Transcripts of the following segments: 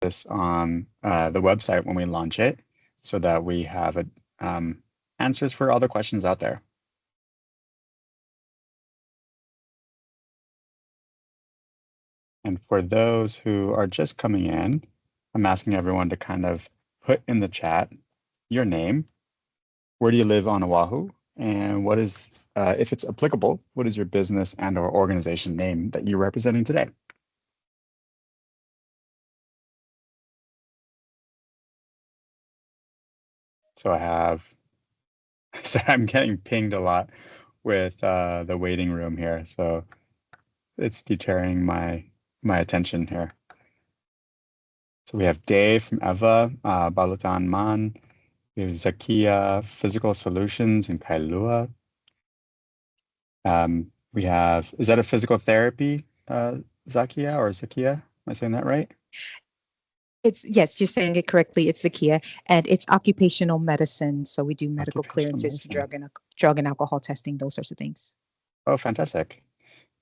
this on the website when we launch it so that we have answers for all the questions out there. And for those who are just coming in, I'm asking everyone to kind of put in the chat your name, where do you live on Oahu, and what is, if it's applicable, what is your business and or organization name that you're representing today? So I have, so I'm getting pinged a lot with the waiting room here, so it's deterring my attention here. So we have Dave from Eva, Balutan Man, we have Zakia Physical Solutions in Kailua. We have, is that a physical therapy, Zakia or Zakia? Am I saying that right? It's yes, you're saying it correctly. It's Zakia, and it's occupational medicine. So we do medical Occupational clearances for medicine. drug and alcohol testing, those sorts of things. Oh, fantastic.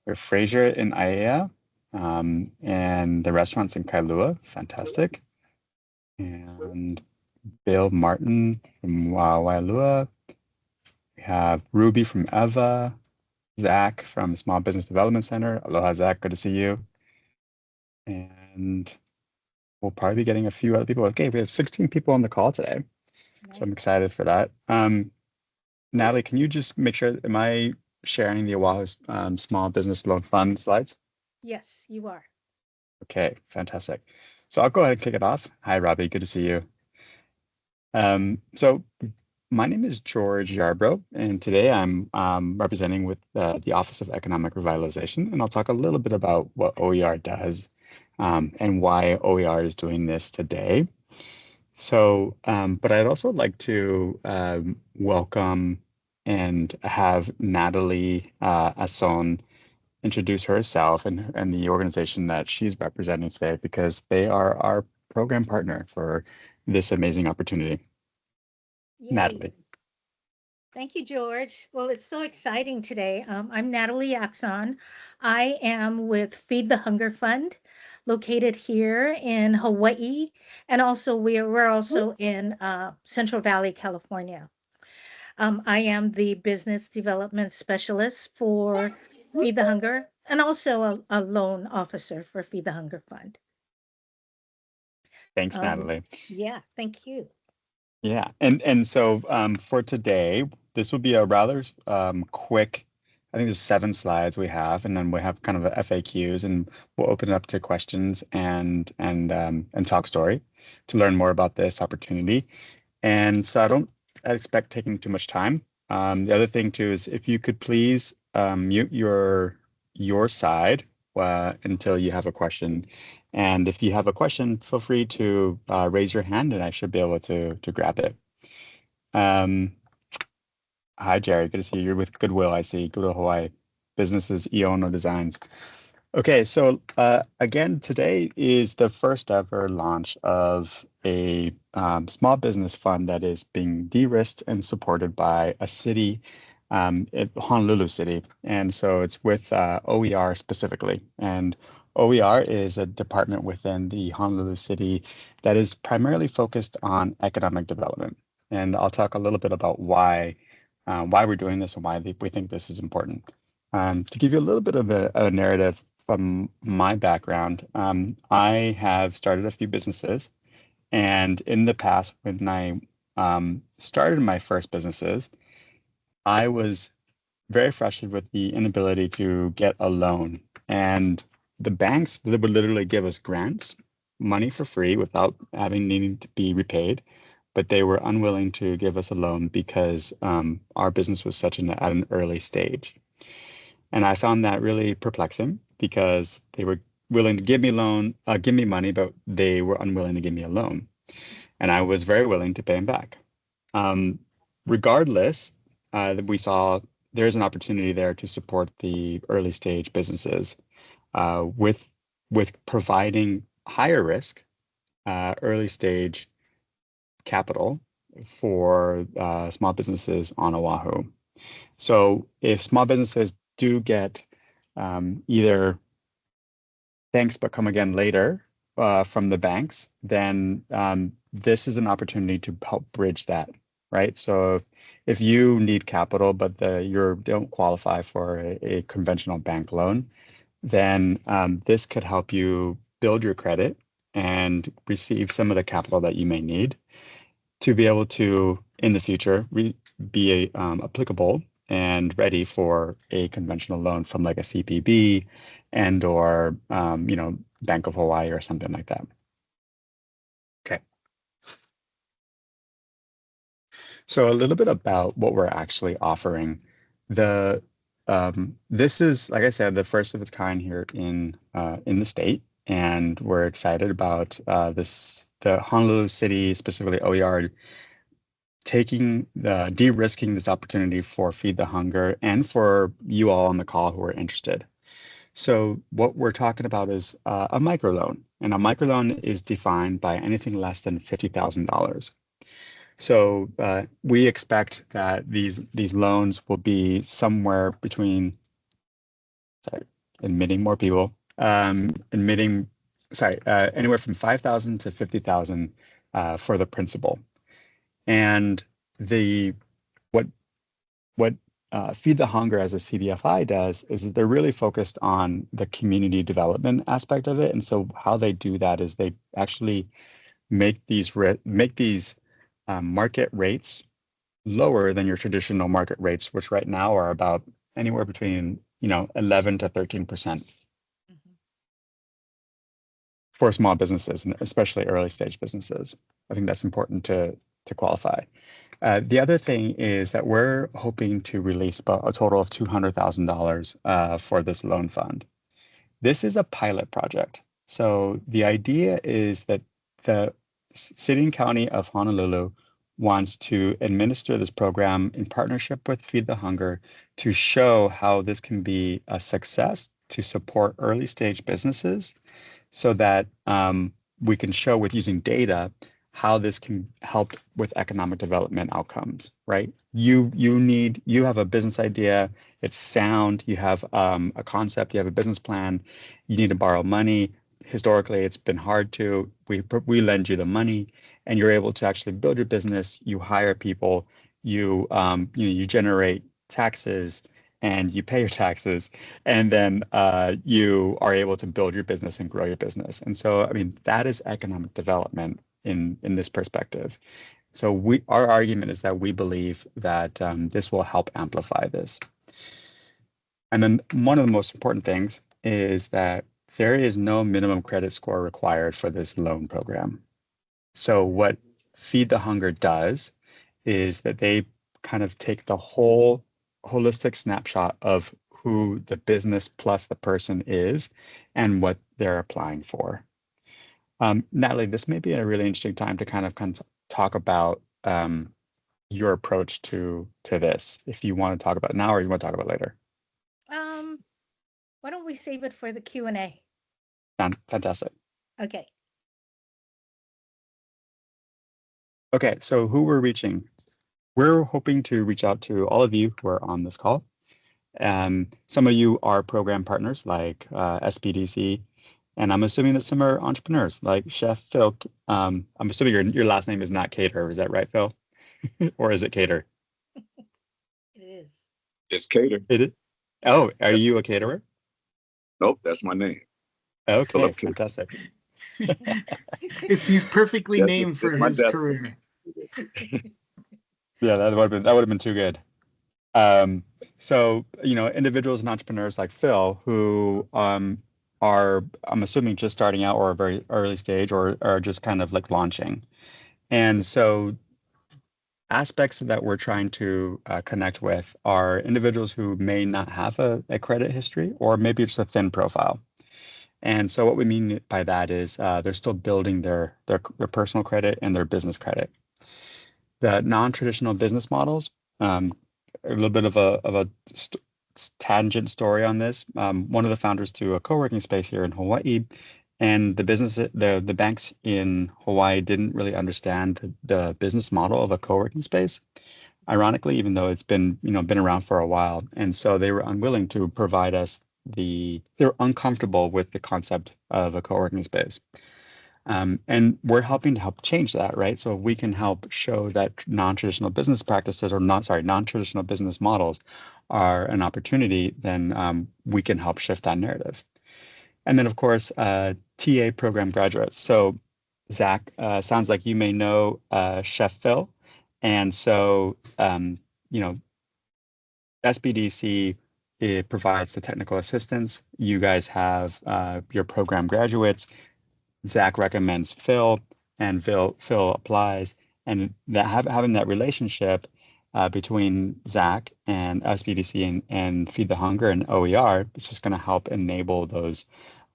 We have Fraser in Aiea, and the restaurant's in Kailua. Fantastic. And Bill Martin from Wailua. We have Ruby from Eva, Zach from Small Business Development Center. Aloha, Zach. Good to see you. And we'll probably be getting a few other people. Okay, we have 16 people on the call today. So I'm excited for that. Natalie, can you just make sure, am I sharing the Oahu Small Business Loan Fund slides? Yes, you are. Okay, fantastic. So I'll go ahead and kick it off. Hi, Robbie. Good to see you. So my name is George Yarbrough, and today I'm representing with the Office of Economic Revitalization, and I'll talk a little bit about what OER does and why OER is doing this today. So, but I'd also like to welcome and have Natalie Asson introduce herself and the organization that she's representing today, because they are our program partner for this amazing opportunity. Yay. Natalie. Thank you, George. Well, it's so exciting today. I'm Natalie Axon. I am with Feed the Hunger Fund, located here in Hawaii, and also we're also in Central Valley, California. I am the business development specialist for Feed the Hunger, and also a loan officer for Feed the Hunger Fund. Thanks, Natalie. Yeah, thank you. Yeah, and so for today, this will be a rather quick. I think there's 7 slides we have, and then we have kind of a FAQs, and we'll open it up to questions and talk story to learn more about this opportunity. And so I expect taking too much time. The other thing too is if you could please mute your side until you have a question. And if you have a question, feel free to raise your hand and I should be able to grab it. Hi, Jerry. Good to see you. You're with Goodwill, I see. Goodwill Hawaii. Businesses, Iono Designs. Okay, so again, today is the first ever launch of a small business fund that is being de-risked and supported by a city, Honolulu City. And so it's with OER specifically. And OER is a department within the Honolulu City that is primarily focused on economic development. And I'll talk a little bit about why we're doing this and why we think this is important. To give you a little bit of a narrative from my background, I have started a few businesses, and in the past, when I started my first businesses, I was very frustrated with the inability to get a loan. And the banks that would literally give us grants, money for free without needing to be repaid, but they were unwilling to give us a loan because our business was at an early stage. And I found that really perplexing because they were willing to give me money, but they were unwilling to give me a loan. And I was very willing to pay them back. Regardless, we saw there's an opportunity there to support the early stage businesses with providing higher risk early stage capital for small businesses on Oahu. So if small businesses do get either thanks but come again later from the banks, then this is an opportunity to help bridge that, right? So if you need capital, but you don't qualify for a conventional bank loan, then this could help you build your credit and receive some of the capital that you may need to be able to, in the future, be applicable and ready for a conventional loan from like a CPB and or Bank of Hawaii or something like that. Okay. So a little bit about what we're actually offering. This is, like I said, the first of its kind here in the state, and we're excited about the Honolulu City, specifically OER, de-risking this opportunity for Feed the Hunger and for you all on the call who are interested. So what we're talking about is a microloan, and a microloan is defined by anything less than $50,000. So we expect that these loans will be somewhere between, admitting more people, anywhere from 5,000 to 50,000 for the principal. And what Feed the Hunger as a CDFI does is that they're really focused on the community development aspect of it. And so how they do that is they actually make these market rates lower than your traditional market rates, which right now are about anywhere between 11 to 13% for small businesses, and especially early stage businesses. I think that's important to qualify. The other thing is that we're hoping to release about a total of $200,000 for this loan fund. This is a pilot project. So the idea is that the City and County of Honolulu wants to administer this program in partnership with Feed the Hunger to show how this can be a success to support early stage businesses, so that we can show with using data how this can help with economic development outcomes, right? You have a business idea, it's sound, you have a concept, you have a business plan, you need to borrow money. Historically, it's been hard to, we lend you the money and you're able to actually build your business, you hire people, you generate taxes and you pay your taxes, and then you are able to build your business and grow your business. And so, I mean, that is economic development in this perspective. So our argument is that we believe that this will help amplify this. And then one of the most important things is that there is no minimum credit score required for this loan program. So what Feed the Hunger does is that they kind of take the whole holistic snapshot of who the business plus the person is and what they're applying for. Natalie, this may be a really interesting time to kind of talk about your approach to this, if you want to talk about it now or you want to talk about it later. Why don't we save it for the Q&A? Fantastic. Okay. Okay, so who we're reaching. We're hoping to reach out to all of you who are on this call. Some of you are program partners like SBDC, and I'm assuming that some are entrepreneurs like Chef Phil. I'm assuming your last name is not Cater. Is that right, Phil? Or is it Cater? It is. It's Cater. It is? Oh, are you a caterer? Nope, that's my name. Okay, fantastic. It seems perfectly named for his career. Yeah, that would have been too good. So individuals and entrepreneurs like Phil who are, I'm assuming, just starting out or a very early stage or are just kind of like launching. And so aspects that we're trying to connect with are individuals who may not have a credit history or maybe just a thin profile. And so what we mean by that is they're still building their personal credit and their business credit. The non-traditional business models, a little bit of a tangent story on this. One of the founders to a co-working space here in Hawaii, and the banks in Hawaii didn't really understand the business model of a co-working space. Ironically, even though it's been around for a while, and so they were unwilling to provide us they were uncomfortable with the concept of a co-working space. And we're helping to help change that, right? So if we can help show that non-traditional business practices non-traditional business models are an opportunity, then we can help shift that narrative. And then, of course, TA program graduates. So Zach, sounds like you may know Chef Phil. And so, SBDC, it provides the technical assistance. You guys have your program graduates. Zach recommends Phil, and Phil applies. And that having that relationship between Zach and SBDC and Feed the Hunger and OER, it's just going to help enable those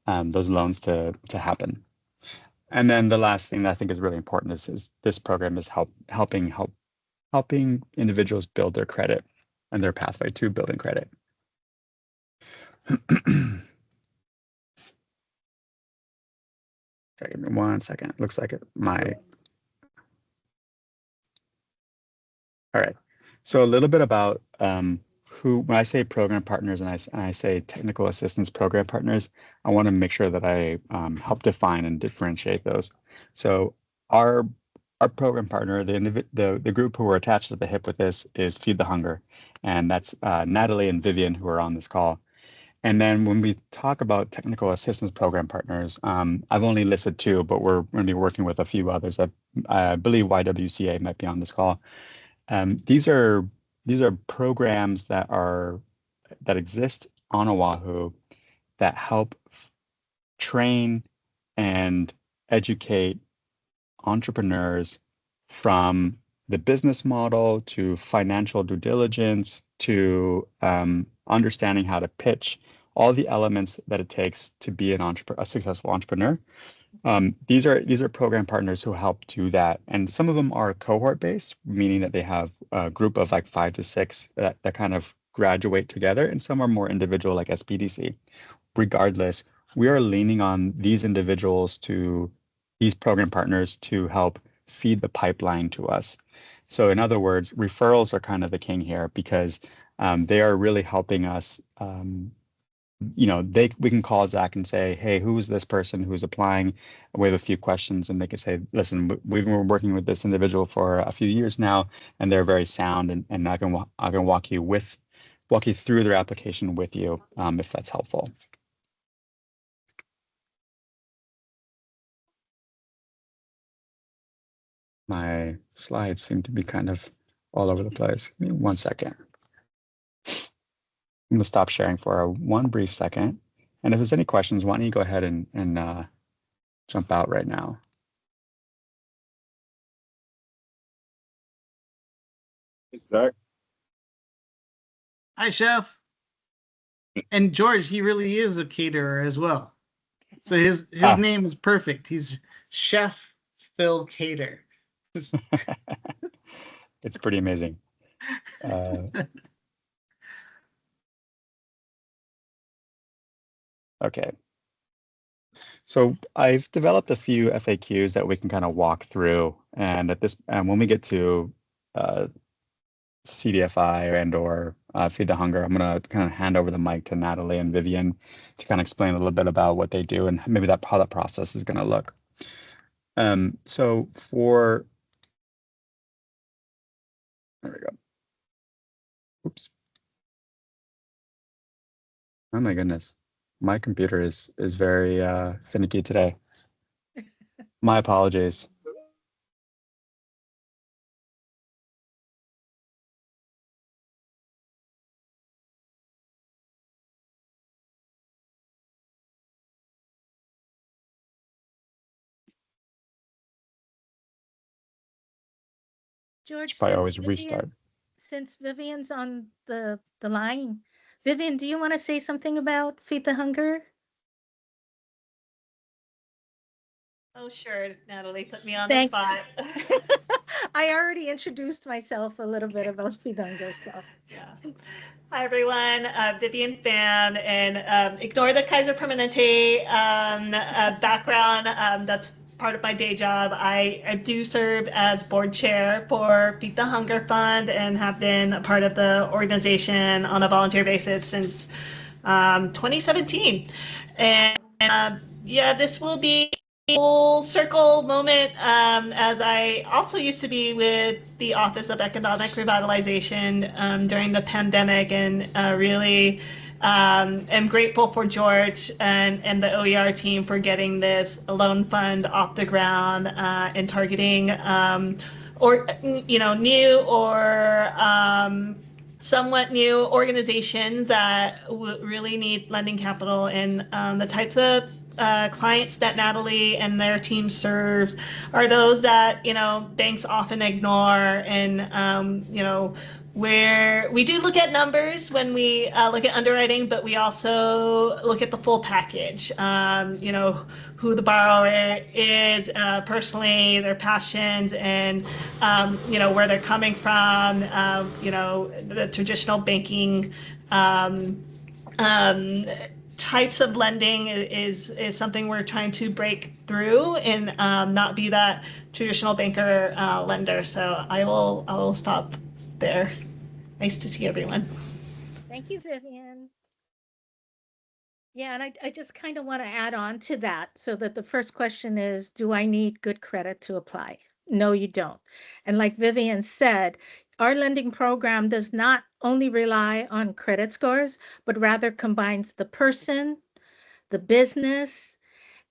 loans to happen. And then the last thing that I think is really important is this program is helping individuals build their credit and their pathway to building credit. Okay, give me 1 second. Looks like all right. So a little bit about when I say program partners and I say technical assistance program partners, I want to make sure that I help define and differentiate those. So our program partner, the group who are attached to the hip with this is Feed the Hunger, and that's Natalie and Vivian who are on this call. And then when we talk about technical assistance program partners, I've only listed 2, but we're going to be working with a few others. I believe YWCA might be on this call. These are programs that exist on Oahu that help train and educate entrepreneurs from the business model to financial due diligence to understanding how to pitch, all the elements that it takes to be a successful entrepreneur. These are program partners who help do that, and some of them are cohort based, meaning that they have a group of like 5 to 6 that kind of graduate together, and some are more individual like SBDC. Regardless, we are leaning on these program partners to help feed the pipeline to us. So in other words, referrals are kind of the king here because they are really helping us. We can call Zach and say, hey, who is this person who's applying? We have a few questions, and they can say, listen, we've been working with this individual for a few years now, and they're very sound, and I can walk you through their application with you, if that's helpful. My slides seem to be kind of all over the place. Give me 1 second. I'm going to stop sharing for one brief second. And if there's any questions, why don't you go ahead and jump out right now. Zach? Hi, Chef. And George, he really is a caterer as well. So his name is perfect. He's Chef Phil Cater. It's pretty amazing. Okay. So I've developed a few FAQs that we can kind of walk through, and when we get to CDFI or Feed the Hunger, I'm going to kind of hand over the mic to Natalie and Vivian to kind of explain a little bit about what they do and maybe how that process is going to look. So there we go. Oops. Oh my goodness. My computer is very finicky today. My apologies. George, Probably always restart. Since Vivian's on the line, Vivian, do you want to say something about Feed the Hunger? Oh, sure, Natalie, put me on the spot. I already introduced myself a little bit about Feed the Hunger, so. Yeah. Hi, everyone. Vivian Pham, and ignore the Kaiser Permanente background. That's part of my day job. I do serve as board chair for Feed the Hunger Fund and have been a part of the organization on a volunteer basis since 2017. And yeah, this will be full circle moment, as I also used to be with the Office of Economic Revitalization during the pandemic, and really am grateful for George and the OER team for getting this loan fund off the ground and targeting or new or somewhat new organizations that really need lending capital, and the types of clients that Natalie and their team serve are those that banks often ignore, and where we do look at numbers when we look at underwriting, but we also look at the full package. Who the borrower is personally, their passions, and where they're coming from. The traditional banking types of lending is something we're trying to break through, and not be that traditional banker lender. So I will stop there. Nice to see everyone. Thank you, Vivian. Yeah, and I just kind of want to add on to that, so that the first question is, do I need good credit to apply? No, you don't. And like Vivian said, our lending program does not only rely on credit scores, but rather combines the person, the business,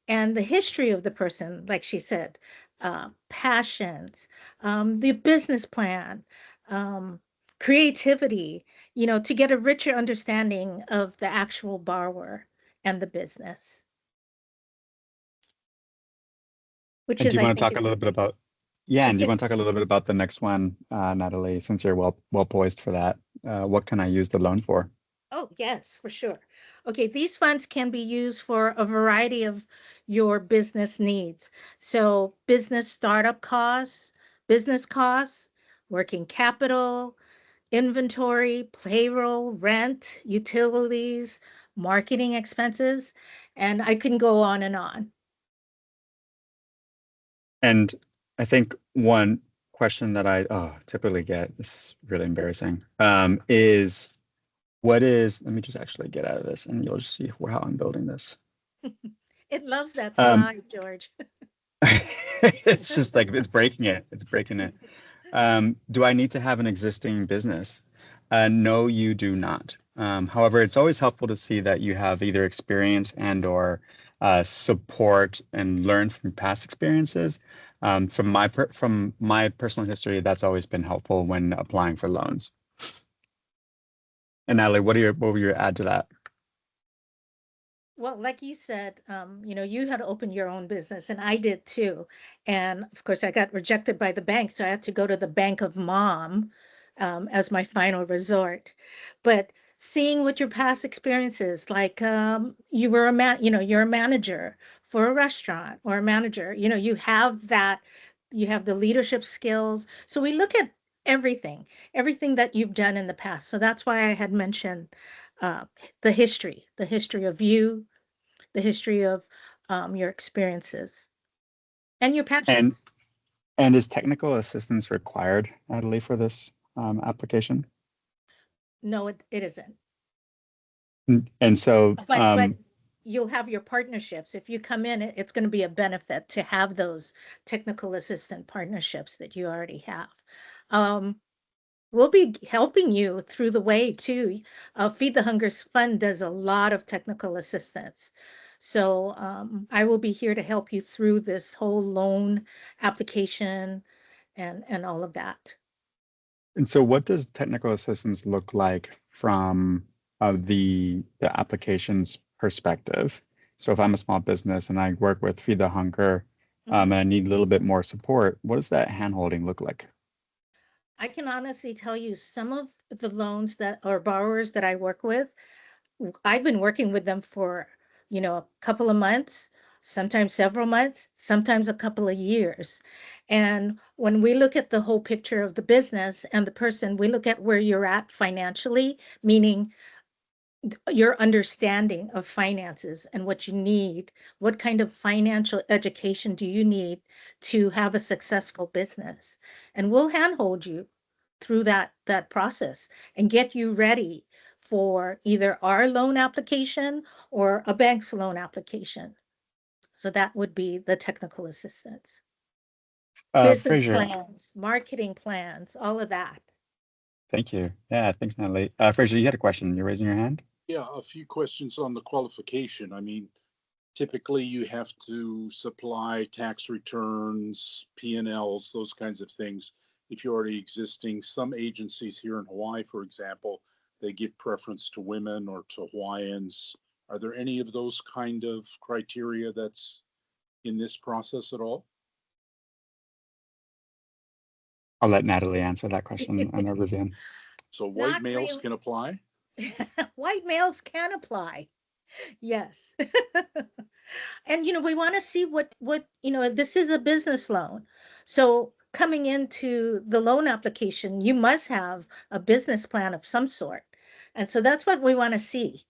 and the history of the person, like she said, passions, the business plan, creativity, to get a richer understanding of the actual borrower and the business. Which And is, do you I want to think, talk a little bit about, yeah, and do you okay. want to talk a little bit about the next one, Natalie, since you're well poised for that? What can I use the loan for? Oh, yes, for sure. Okay, these funds can be used for a variety of your business needs. So business startup costs, business costs, working capital, inventory, payroll, rent, utilities, marketing expenses, and I can go on and on. And I think one question that I typically get, this is really embarrassing, is let me just actually get out of this and you'll just see how I'm building this. It loves that Um, slide, George. It's just like, it's breaking it. It's breaking it. Do I need to have an existing business? No, you do not. However, it's always helpful to see that you have either experience and or support and learn from past experiences. From my personal history, that's always been helpful when applying for loans. And Natalie, what will your add to that? Well, like you said, you had to open your own business, and I did too. And of course, I got rejected by the bank, so I had to go to the bank of mom as my final resort. But seeing what your past experiences, like you were you're a manager for a restaurant or a manager, you have that, you have the leadership skills. So we look at everything that you've done in the past. So that's why I had mentioned uh, the history of you, the history of your experiences and your And passions. and is technical assistance required, Natalie, for this application? No, it isn't. And so, But you'll have your partnerships. If you come in, it's going to be a benefit to have those technical assistant partnerships that you already have. Um, we'll be helping you through the way too. Feed the Hungers Fund does a lot of technical assistance. So I will be here to help you through this whole loan application and all of that. And so what does technical assistance look like from the application's perspective? So if I'm a small business and I work with Feed the Hunger, and I need a little bit more support, what does that handholding look like? I can honestly tell you some of the loans that or borrowers that I work with, I've been working with them for, a couple of months, sometimes several months, sometimes a couple of years. And when we look at the whole picture of the business and the person, we look at where you're at financially, meaning your understanding of finances and what you need. What kind of financial education do you need to have a successful business? And we'll handhold you through that process and get you ready for either our loan application or a bank's loan application. So that would be the technical assistance. Business Fraser, plans, marketing plans, all of that. thank you. Yeah, thanks, Natalie. Fraser, you had a question. You're raising your hand? Yeah, a few questions on the qualification. I mean, typically you have to supply tax returns, P&Ls, those kinds of things. If you're already existing, some agencies here in Hawaii, for example, they give preference to women or to Hawaiians. Are there any of those kind of criteria that's in this process at all? I'll let Natalie answer that question on our Vivian. So white Not males really. can apply? White males can apply. Yes. And we want to see what this is a business loan. So coming into the loan application, you must have a business plan of some sort. And so that's what we want to see.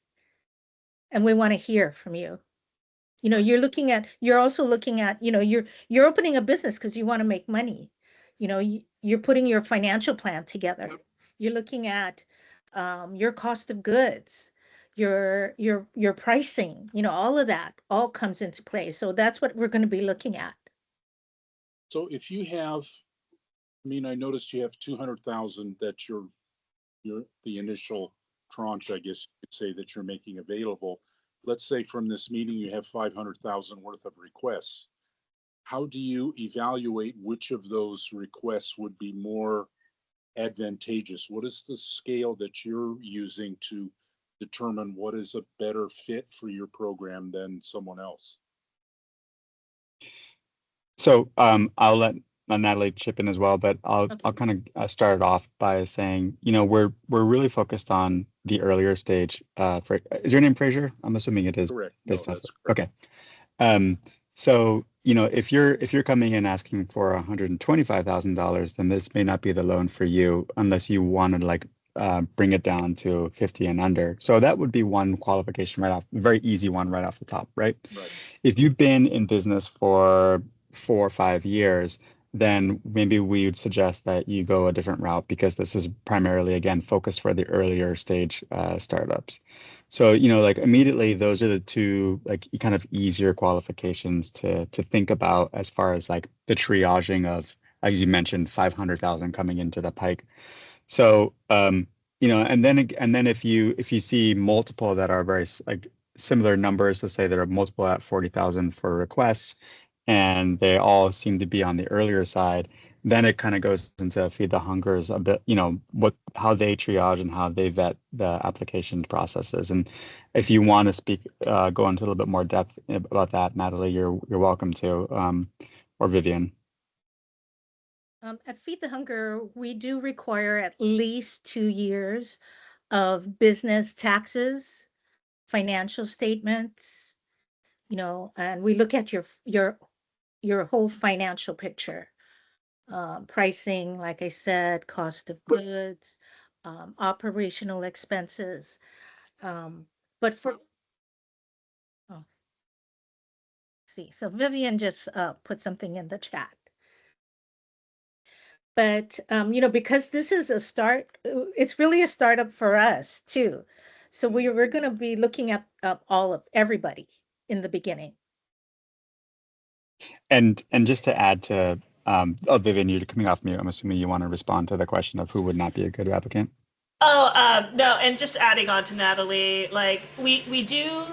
And we want to hear from you. You're also looking at, you're opening a business because you want to make money. You're putting your financial plan together. Yep. You're looking at your cost of goods, your pricing, all of that all comes into play. So that's what we're going to be looking at. So if you have, I mean, I noticed you have 200,000 that the initial tranche, I guess you could say, that you're making available. Let's say from this meeting, you have 500,000 worth of requests. How do you evaluate which of those requests would be more advantageous? What is the scale that you're using to determine what is a better fit for your program than someone else? So I'll let Natalie chip in as well, but I'll kind of start it off by saying, we're really focused on the earlier stage. Is your name Fraser? I'm assuming it is. Correct. Based No, off that's correct. Okay. So if you're coming in asking for $125,000, then this may not be the loan for you unless you want to bring it down to 50 and under. So that would be one qualification right off, very easy one right off the top, right? Right. If you've been in business for 4 or 5 years, then maybe we would suggest that you go a different route because this is primarily, again, focused for the earlier stage startups. So, immediately those are the two kind of easier qualifications to think about as far as the triaging of, as you mentioned, 500,000 coming into the pike. So, and then if you see multiple that are very similar numbers, let's say there are multiple at 40,000 for requests, and they all seem to be on the earlier side, then it kind of goes into Feed the Hungers a bit, how they triage and how they vet the application processes. And if you want to speak, go into a little bit more depth about that, Natalie, you're welcome to, or Vivian. At Feed the Hunger, we do require at least 2 years of business taxes, financial statements, and we look at your whole financial picture. Pricing, like I said, cost of goods, operational expenses. But so Vivian just put something in the chat. But because this is a start, it's really a startup for us too. So we're going to be looking at everybody in the beginning. And just to add to, Vivian, you're coming off mute. I'm assuming you want to respond to the question of who would not be a good applicant. Oh, no, and just adding on to Natalie, we do,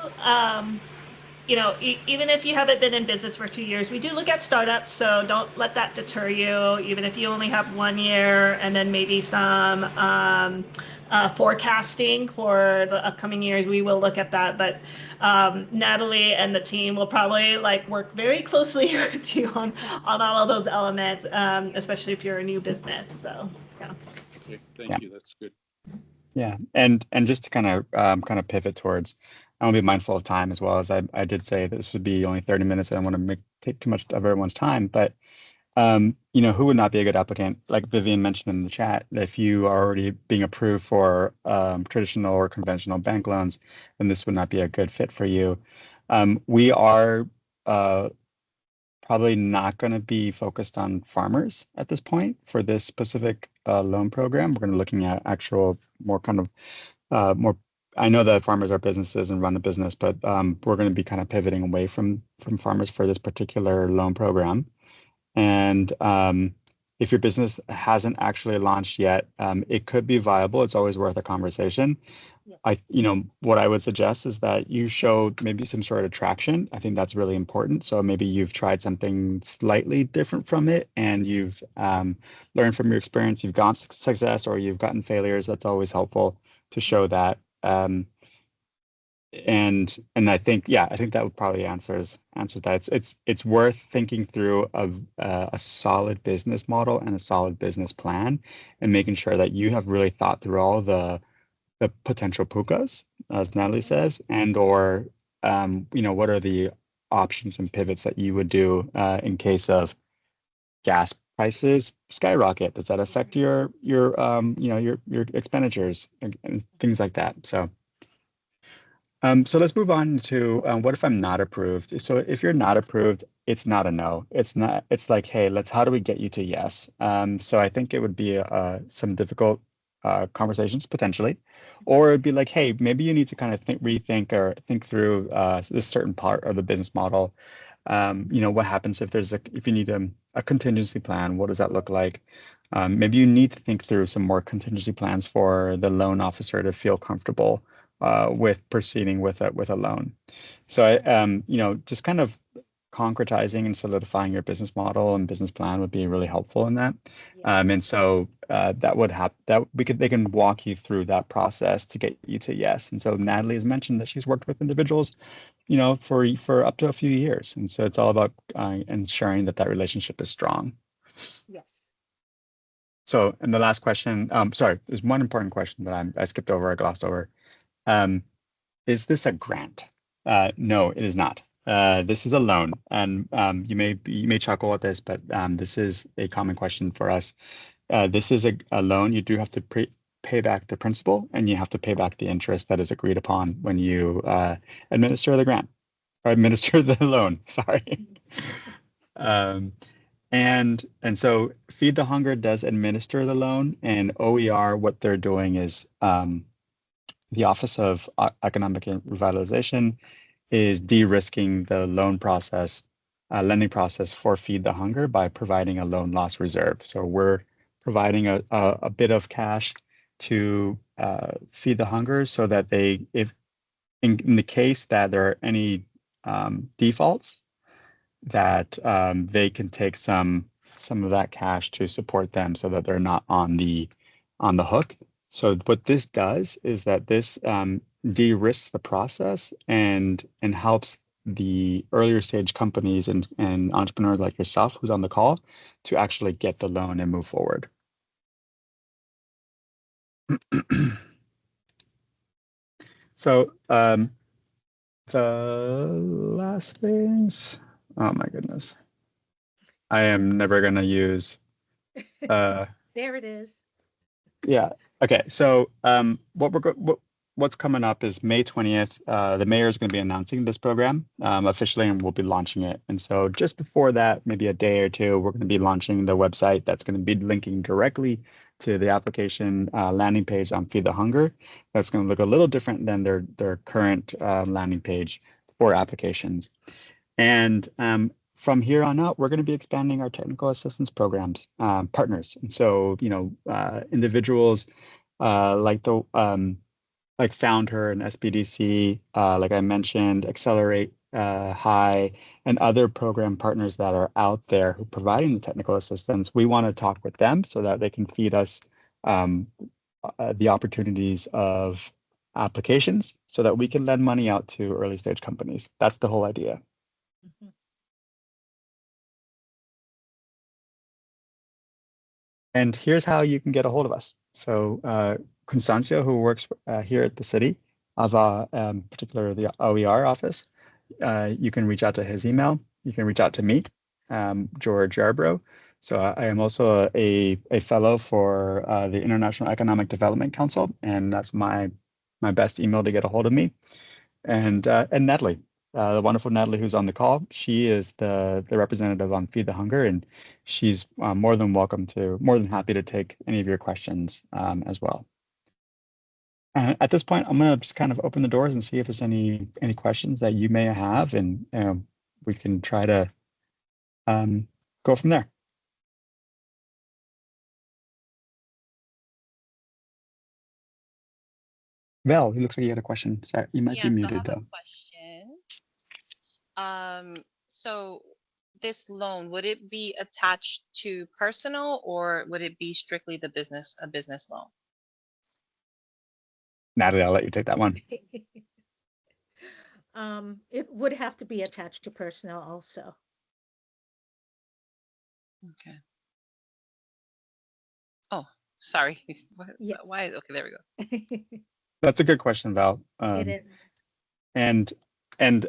even if you haven't been in business for 2 years, we do look at startups, so don't let that deter you, even if you only have 1 year, and then maybe some forecasting for the upcoming years, we will look at that. But Natalie and the team will probably work very closely with you on all of those elements, especially if you're a new business. So yeah. Okay, thank you. That's good. Yeah, and just to kind of pivot towards, I want to be mindful of time as well, as I did say this would be only 30 minutes. I don't want to take too much of everyone's time, but who would not be a good applicant? Like Vivian mentioned in the chat, if you are already being approved for traditional or conventional bank loans, then this would not be a good fit for you. We are probably not going to be focused on farmers at this point for this specific loan program. We're going to be looking at actual more kind of more I know that farmers are businesses and run a business, but we're going to be kind of pivoting away from farmers for this particular loan program. And if your business hasn't actually launched yet, it could be viable. It's always worth a conversation. What I would suggest is that you show maybe some sort of traction. I think that's really important. So maybe you've tried something slightly different from it, and you've learned from your experience. You've gotten success or you've gotten failures. That's always helpful to show that. And I think that would probably answers that. It's worth thinking through a solid business model and a solid business plan, and making sure that you have really thought through all the potential pukas, as Natalie says, and or what are the options and pivots that you would do in case of gas prices skyrocket. Does that affect your expenditures and things like that? So let's move on to what if I'm not approved? So if you're not approved, it's not a no. It's like, hey, how do we get you to yes? So I think it would be some difficult conversations potentially, or it'd be like, hey, maybe you need to kind of rethink or think through this certain part of the business model. What happens if you need a contingency plan? What does that look like? Maybe you need to think through some more contingency plans for the loan officer to feel comfortable with proceeding with a loan. So just kind of concretizing and solidifying your business model and business plan would be really helpful in that. And so they can walk you through that process to get you to yes. And so Natalie has mentioned that she's worked with individuals, for up to a few years. And so it's all about ensuring that relationship is strong. Yes. So, and the last question, sorry, there's one important question that I skipped over, I glossed over. Is this a grant? No, it is not. This is a loan, and you may chuckle at this, but this is a common question for us. This is a loan. You do have to pay back the principal, and you have to pay back the interest that is agreed upon when you administer the grant or administer the loan. Sorry. And so Feed the Hunger does administer the loan, and OER, what they're doing is the Office of Economic Revitalization is de-risking the loan process, lending process for Feed the Hunger by providing a loan loss reserve. So we're providing a bit of cash to Feed the Hunger so that if in the case that there are any defaults, that they can take some of that cash to support them so that they're not on the hook. So what this does is that this de-risks the process and helps the earlier stage companies and entrepreneurs like yourself who's on the call to actually get the loan and move forward. So the last things, oh my goodness, I am never going to use. There it is. Yeah. Okay. So what's coming up is May 20th. The mayor is going to be announcing this program officially, and we'll be launching it. And so just before that, maybe a day or two, we're going to be launching the website that's going to be linking directly to the application landing page on Feed the Hunger. That's going to look a little different than their current landing page for applications. And from here on out, we're going to be expanding our technical assistance programs, partners. And so, individuals like Found Her and SBDC, like I mentioned, Accelerate High, and other program partners that are out there who are providing the technical assistance. We want to talk with them so that they can feed us the opportunities of applications so that we can lend money out to early stage companies. That's the whole idea. Mhm. And here's how you can get a hold of us. So Constancio, who works here at the city of particularly the OER office, you can reach out to his email. You can reach out to me, George Yarbrough. So I am also a fellow for the International Economic Development Council, and that's my best email to get a hold of me. And Natalie, the wonderful Natalie who's on the call, she is the representative on Feed the Hunger, and she's more than happy to take any of your questions as well. At this point, I'm gonna just kind of open the doors and see if there's any questions that you may have, and we can try to go from there. Val, it looks like you had a question. Sorry, you might be Yes, I muted have a though. question. So this loan, would it be attached to personal or would it be strictly a business loan? Natalie, I'll let you take that one. It would have to be attached to personal also. Okay. Oh, sorry. Yeah. Why? Okay, there we go. That's a good question, Val. It is. And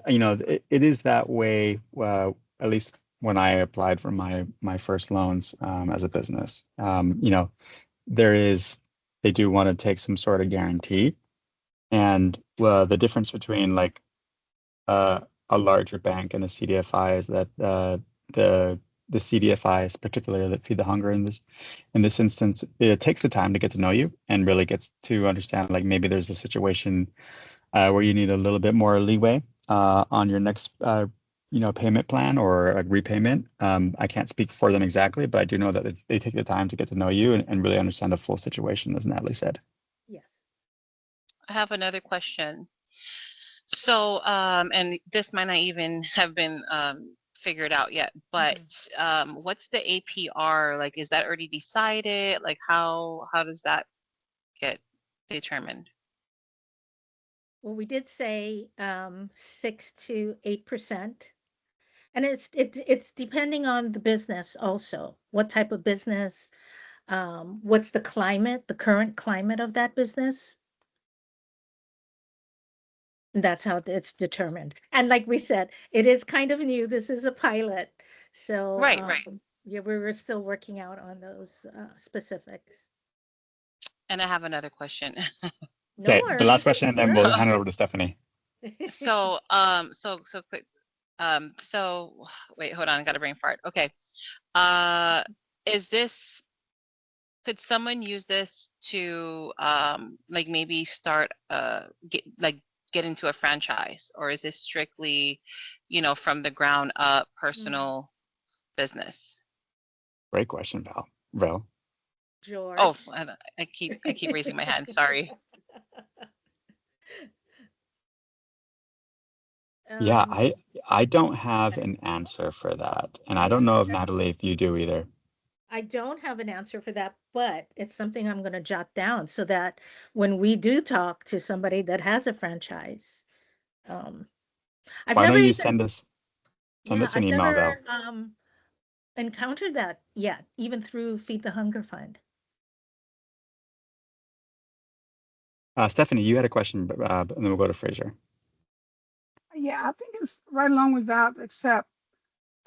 you know, it is that way. At least when I applied for my first loans as a business, you know, they do want to take some sort of guarantee, and the difference between like a larger bank and a CDFI is that the CDFIs, particularly that Feed the Hunger in this instance, it takes the time to get to know you and really gets to understand like maybe there's a situation where you need a little bit more leeway on your next you know, payment plan or a repayment. I can't speak for them exactly, but I do know that they take the time to get to know you and really understand the full situation, as Natalie said. Yes. I have another question. So, and this might not even have been figured out yet, but what's the APR? Like, is that already decided? Like, how does that get determined? Well, we did say 6 to 8%. And it's depending on the business also. What type of business, what's the climate, the current climate of that business? That's how it's determined. And like we said, it is kind of new. This is a pilot. So Right. yeah, we're still working out on those specifics. And I have another question. No Okay, the last worries. question, and then we'll hand it over to Stephanie. So, so quick. So wait, hold on, I got a brain fart. Okay. Could someone use this to like maybe start get into a franchise, or is this strictly, you know, from the ground up personal business? Great question, Val. George. Oh, I keep raising my hand. Sorry. Yeah, I don't have an answer for that, and I don't know if Natalie, if you do either. I don't have an answer for that, but it's something I'm going to jot down so that when we do talk to somebody that has a franchise, I've Why never don't you even, send us an I've email, Val? never encountered that yet, even through Feed the Hunger Fund. Stephanie, you had a question, but and then we'll go to Fraser. Yeah, I think it's right along with that, except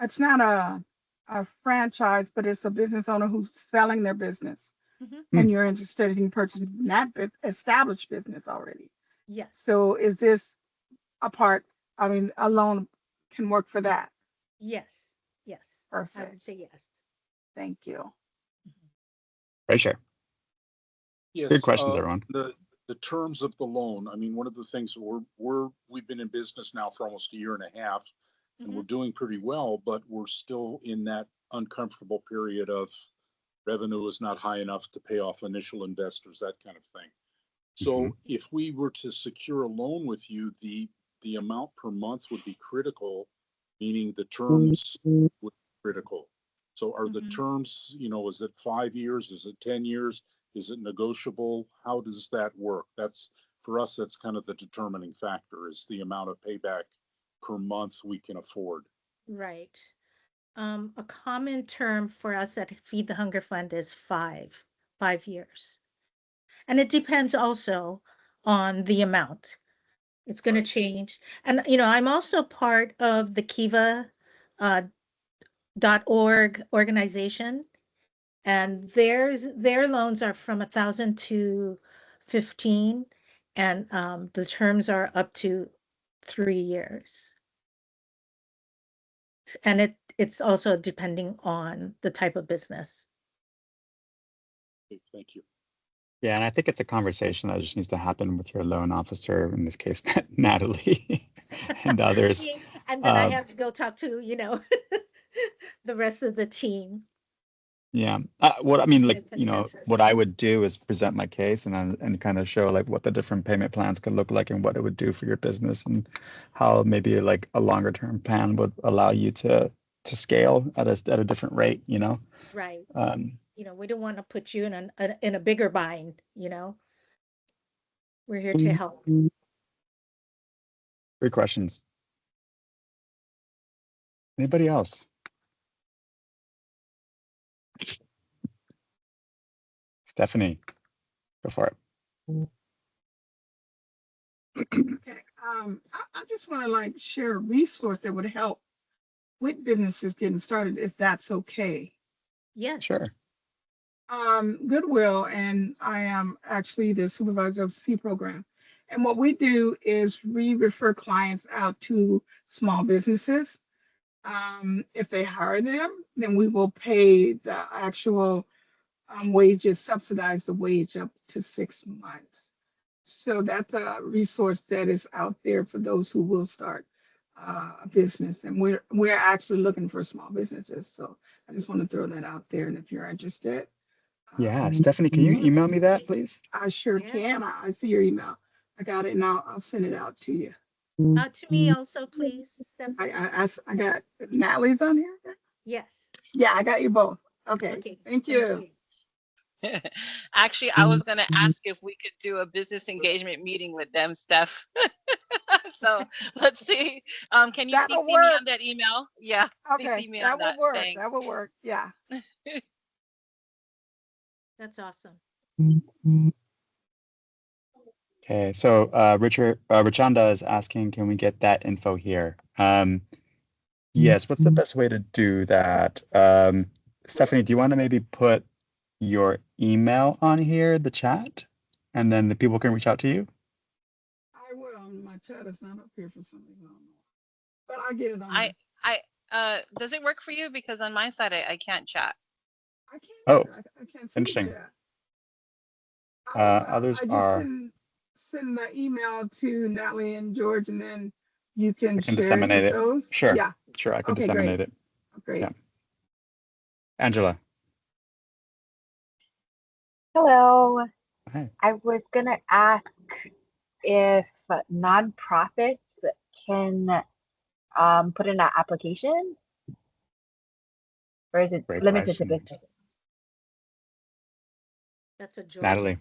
it's not a franchise, but it's a business owner who's selling their business. And you're interested in purchasing that established business already. Yes. So is this a part, I mean, a loan can work for that? Yes. Yes. I would Perfect. say yes. Thank you. Fraser. Yes. Good questions, everyone. The terms of the loan. I mean, one of the things we've been in business now for almost a year and a half, and we're doing pretty well, but we're still in that uncomfortable period of revenue is not high enough to pay off initial investors, that kind of thing. So if we were to secure a loan with you, the amount per month would be critical, meaning the terms would be critical. So are the terms, you know, is it 5 years? Is it 10 years? Is it negotiable? How does that work? That's, for us, that's kind of the determining factor, is the amount of payback per month we can afford. Right. A common term for us at Feed the Hunger Fund is 5 years. And it depends also on the amount. It's going to change. And, you know, I'm also part of the Kiva .org organization, and their loans are from 1,000 to 15, and the terms are up to 3 years. And it's also depending on the type of business. Okay, thank you. Yeah, and I think it's a conversation that just needs to happen with your loan officer, in this case, Natalie, and others. And then I Um, have to go talk to, the rest of the team. Yeah. What I mean, Get like, a consensus. what I would do is present my case and kind of show like what the different payment plans could look like and what it would do for your business and how maybe like a longer term plan would allow you to scale at a different rate, Right. Um, We don't want to put you in a bigger bind, We're here to help. Great questions. Anybody else? Stephanie, go for it. Okay. I just want to like share a resource that would help with businesses getting started, if that's okay. Yes. Sure. Goodwill, and I am actually the supervisor of C program. And what we do is we refer clients out to small businesses. If they hire them, then we will pay the actual wages, subsidize the wage up to 6 months. So that's a resource that is out there for those who will start a business. And we're actually looking for small businesses. So I just want to throw that out there. And if you're interested, Yeah, Stephanie, can you email me that, please? I sure Yeah. can. I see your email. I got it, and I'll send it out to you. To me also, please, Stephanie. I got Natalie's on here. Yes. Yeah, I got you both. Okay. Okay. Thank you. Actually, I was going to ask if we could do a business engagement meeting with them, Steph. So let's see. Can you That'll CC me work. on that email? Yeah. Okay, CC me that on will that. work. Thanks. That will work. Yeah. That's awesome. Okay, so Richanda is asking, can we get that info here? Yes, what's the best way to do that? Stephanie, do you want to maybe put your email on here, the chat, and then the people can reach out to you? I will. My chat is not up here for some reason. I don't know. But I get it on. Does it work for you? Because on my side, I can't chat. I can't. Oh, I can't see interesting. the chat. Others I just are. send the email to Natalie and George, and then you can I can share disseminate with it. those. Sure. Yeah. Sure, I can Okay, disseminate great. it. Great. Yeah. Angela. Hello. Hi. I was gonna ask if nonprofits can put in an application, or is it Great limited to question. businesses? That's a joy. Natalie.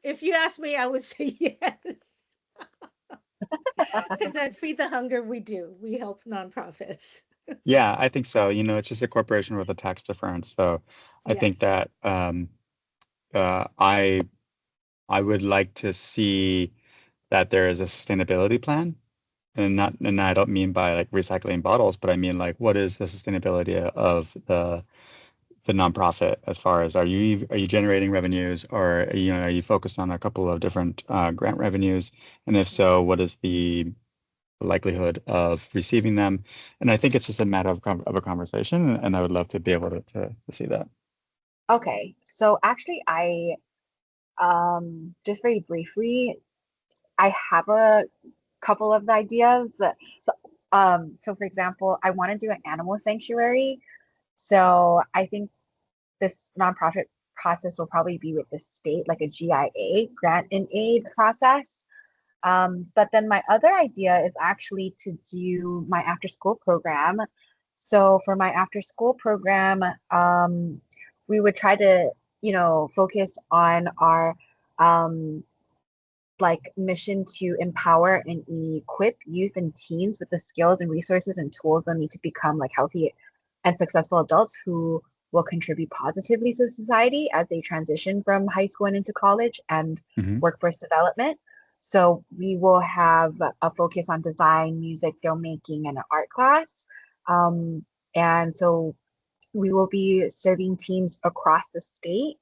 If you ask me, I would say yes. Because at Feed the Hunger, we do. We help nonprofits. Yeah, I think so. It's just a corporation with a tax difference. So I think Yes. that I would like to see that there is a sustainability plan. And I don't mean by like recycling bottles, but I mean like what is the sustainability of the nonprofit as far as are you generating revenues, or are you focused on a couple of different grant revenues, and if so, what is the likelihood of receiving them? And I think it's just a matter of a conversation, and I would love to be able to see that. Okay, so actually, I just very briefly, I have a couple of ideas. So for example, I want to do an animal sanctuary. So I think this nonprofit process will probably be with the state, like a GIA, grant and aid process. But then my other idea is actually to do my after school program. So for my after school program, we would try to, focus on our like mission to empower and equip youth and teens with the skills and resources and tools they need to become like healthy and successful adults who will contribute positively to society as they transition from high school and into college and Mhm. workforce development. So we will have a focus on design, music, filmmaking, and an art class. And so we will be serving teams across the state.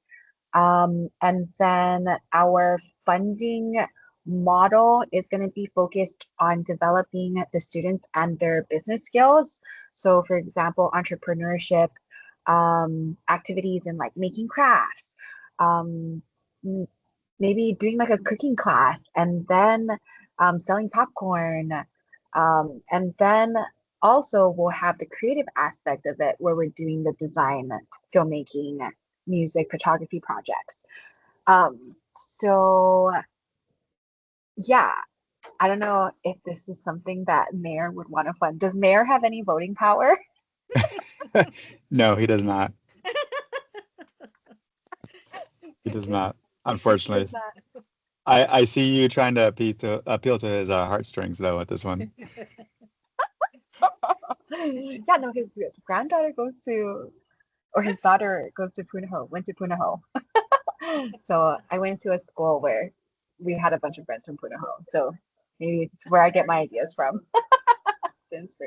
And then our funding model is going to be focused on developing the students and their business skills. So for example, entrepreneurship, activities in like making crafts, um, maybe doing like a cooking class, and then selling popcorn. And then also we'll have the creative aspect of it where we're doing the design, filmmaking, music, photography projects. So yeah, I don't know if this is something that Mayor would want to fund. Does Mayor have any voting power? No, he does not. He does not, unfortunately. Does that- I see you trying to appeal to his heartstrings though with this one. Yeah, no, his granddaughter goes to, or his daughter goes to Punahou, went to Punahou. So I went to a school where we had a bunch of friends from Punahou. So maybe it's where I get my ideas from.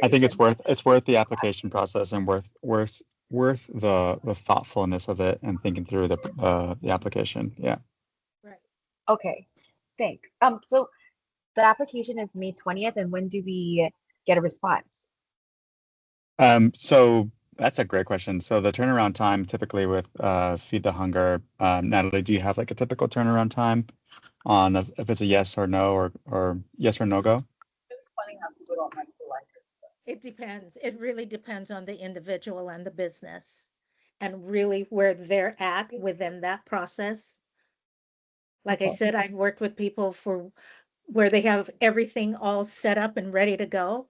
I think it's worth the application process and worth the thoughtfulness of it and thinking through the application. Yeah. Right. Okay, thanks. So the application is May 20th, and when do we get a response? So that's a great question. So the turnaround time typically with Feed the Hunger, Natalie, do you have like a typical turnaround time on if it's a yes or no or yes or no go? It depends. It really depends on the individual and the business and really where they're at within that process. Like I Okay. said, I've worked with people for where they have everything all set up and ready to go.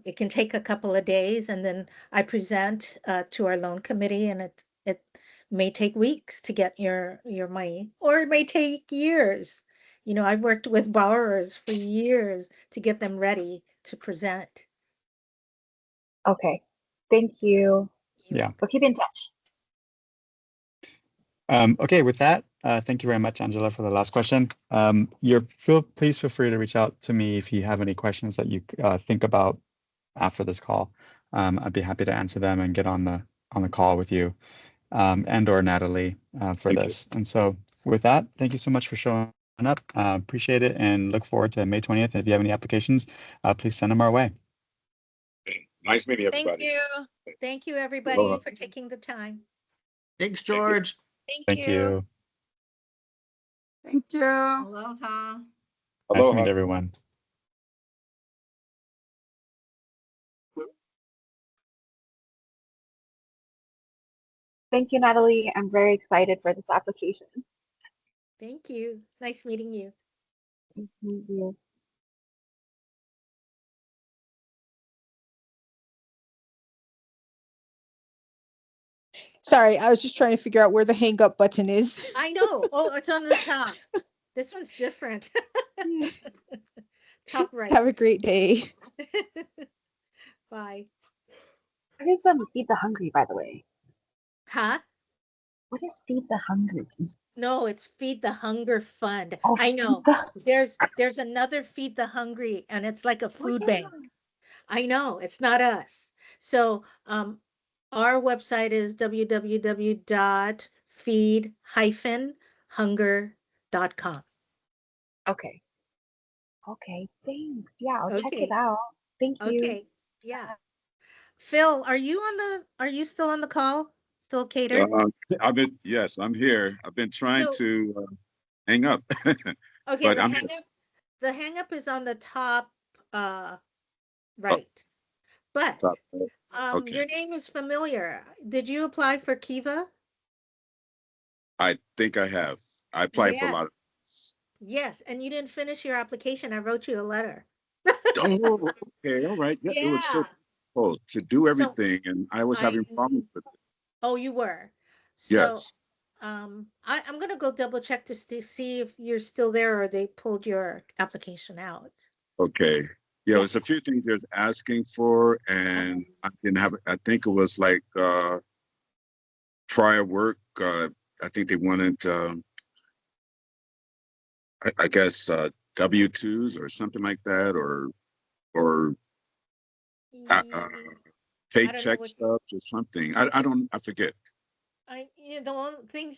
It can take a couple of days and then I present to our loan committee and it may take weeks to get your money or it may take years. You know, I've worked with borrowers for years to get them ready to present. Okay, thank you. Yeah. We'll keep in touch. Okay, with that, thank you very much, Angela, for the last question. Please feel free to reach out to me if you have any questions that you think about after this call. I'd be happy to answer them and get on the call with you and or Natalie for this. And so with that, thank you so much for showing up. Appreciate it and look forward to May 20th. And if you have any applications, please send them our way. Nice meeting Thank everybody. you. Thank you, everybody, for taking the time. Thanks, George. Thank you. Thank you. Aloha. Nice to Aloha. meet everyone. Thank you, Natalie. I'm very excited for this application. Thank you. Nice meeting you. Thank you. Sorry, I was just trying to figure out where the hang up button is. I know. Oh, it's on the top. This one's different. Top right. Have a great day. Bye. What is Feed the Hungry, by the way? Huh? What is Feed the Hungry? No, it's Feed the Hunger Fund. Oh, I know. Feed There's another Feed the Hungry, and it's like a food yeah. bank. I know, it's not us. So our website is www.feed-hunger.com. Okay. Okay, thanks. Yeah, I'll check it Okay. out. Thank you. Okay. Yeah. Phil, are you still on the call? Phil Cater? Yes, I'm here. I've been trying So- to hang up. Okay, but the hang up is on the top right. But Top right. Okay. your name is familiar. Did you apply for Kiva? I think I have. I applied for a lot of. Yes, and you didn't finish your application. I wrote you a letter. Oh, okay, all right. Yeah, it was so difficult to do everything, and I was having problems with it. Oh, you were. So, Yes. I'm gonna go double check to see if you're still there or they pulled your application out. Okay. Yeah, it was a few things they was asking for, and I didn't have. I think it was like prior work. I think they wanted. I guess W-2s or something like that, or paycheck stubs or something. I forget. The one things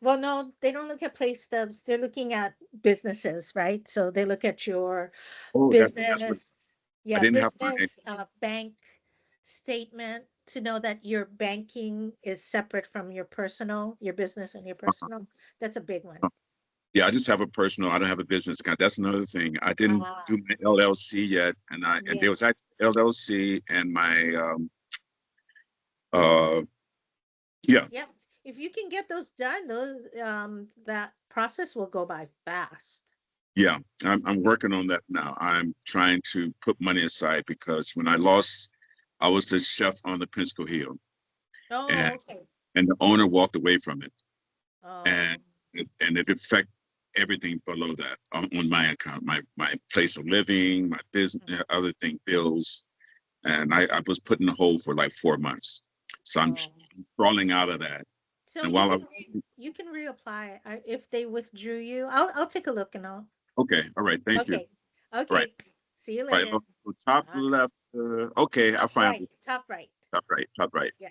well, no, they don't look at pay stubs. They're looking at businesses, right? So they look at your Oh, business, that's what, I didn't have business, bank statement, to know that your banking is separate from your personal, your business and your personal. That's a big one. Yeah, I just have a personal. I don't have a business account. That's another thing. I didn't Ah, do my LLC yet, and yeah. there was actually LLC and my yeah. Yep. If you can get those done, that process will go by fast. Yeah, I'm working on that now. I'm trying to put money aside because when I lost, I was the chef on the Pensacola Hill, and Oh, okay. the owner walked away from it, Oh, and it affected everything below that on my account, my place of living, my business, other thing, bills, and I was put in a hole for like 4 months, so I'm oh. crawling out of that. So And you while I can you can reapply if they withdrew you. I'll take a look and I'll. okay, all right, thank you. Okay. All right, Okay. See you right, later. so top Uh, left. Okay, I Top found right. it. Top right. Top right, top right. Yeah.